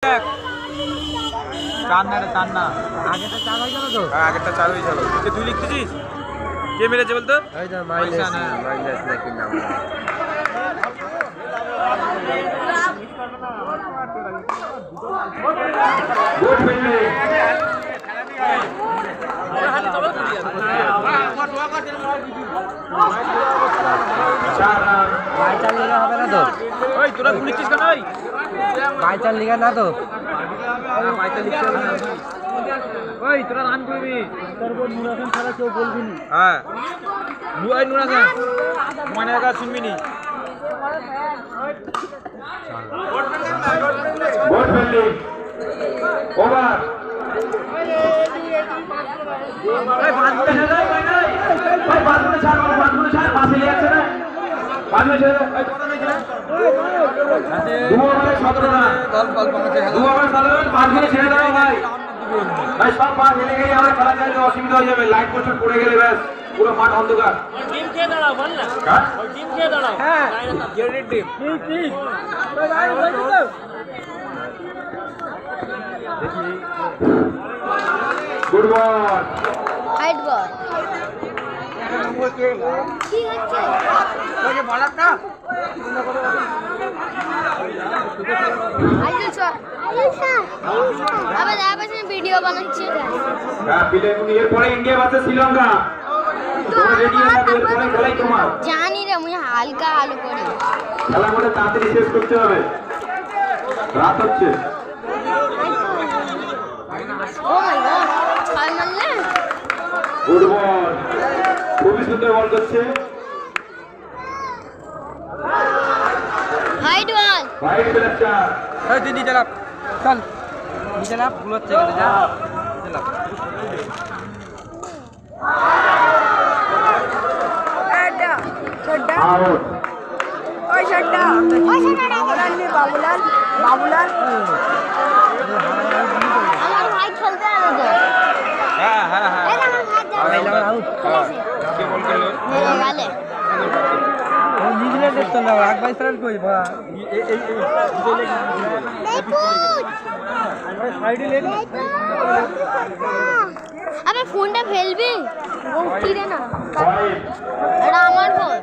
দেখ চার না রে চার না আগেটা চার হয়ে গেল তো আগেরটা চার হয়ে গেল তুই লিখতেছিস কে মেরেছে বলতো ওই তো মাইনাস নাকি নাম গুড ফিল্ডিং চার রান বাইচার লিগা হবে না তো ওই তোরা লিখছিস কেন ওই বাইচার লিগা না তো মাইতে লিখতে হবে না ওই তোরা রান করবি তোর বল নুরাখান ছাড়া কেউ বলবি না হ্যাঁ নুরাখান মনে রাখা শুনবি নি গুড ফিল্ডিং ওভার এই বাঁধবে না রে ভাই বাঁধবে ছাড় পাশে নিয়ে যাচ্ছে না বাঁধবে ছেড়ে এই কথা নেই না 2 ওভারে 17 রান বল পাকাতে 2 ওভার 17 রান বাঁধবে ছেড়ে দাও ভাই ভাই সব পা হেলে গেলে আমার খেলা চাইলে অসুবিধা হয়ে যাবে লাইট পোস্ট পড়ে গেলে ব্যাস পুরো মাঠ অন্ধকার টিম খেয়ে দাঁড়াও বল না ওই টিম খেয়ে দাঁড়াও হ্যাঁ গেটেড টিম ঠিক গুড বল হাইট বল কি হচ্ছে ওই যে বলারটা আইসা আবার আবার ভিডিও বানাচ্ছে হ্যাঁ বিলে এরপরে ইন্ডিয়া ভার্সেস শ্রীলঙ্কা তোমরা রেডি হয়ে থাকো এরপরে খেলাই তোমার জানি রে মুই হালকা আলো করে খেলা করে তাড়াতাড়ি শেষ করতে হবে রাত হচ্ছে ও মাই গড ছয় মারলে গুড বল খুবই সুন্দর বল করছে হাইট বল ভাইট প্লেয়ার এই তুই নিচে লাভ চল নিচে লাভ ভুল হচ্ছে এখানে যা নিচে লাভ আউট আমার ভাই খেলতে আলো তো হ্যাঁ হ্যাঁ হ্যাঁ এই আমার ভাই আউট আউট কে বল করলো গালে নিউজিল্যান্ডের তো না রাগ বাইশ রান কই বা এই সাইডে লেগ আবে ফোনটা ফেলবি ও কি রে না ফাইভ এটা আমার ফোন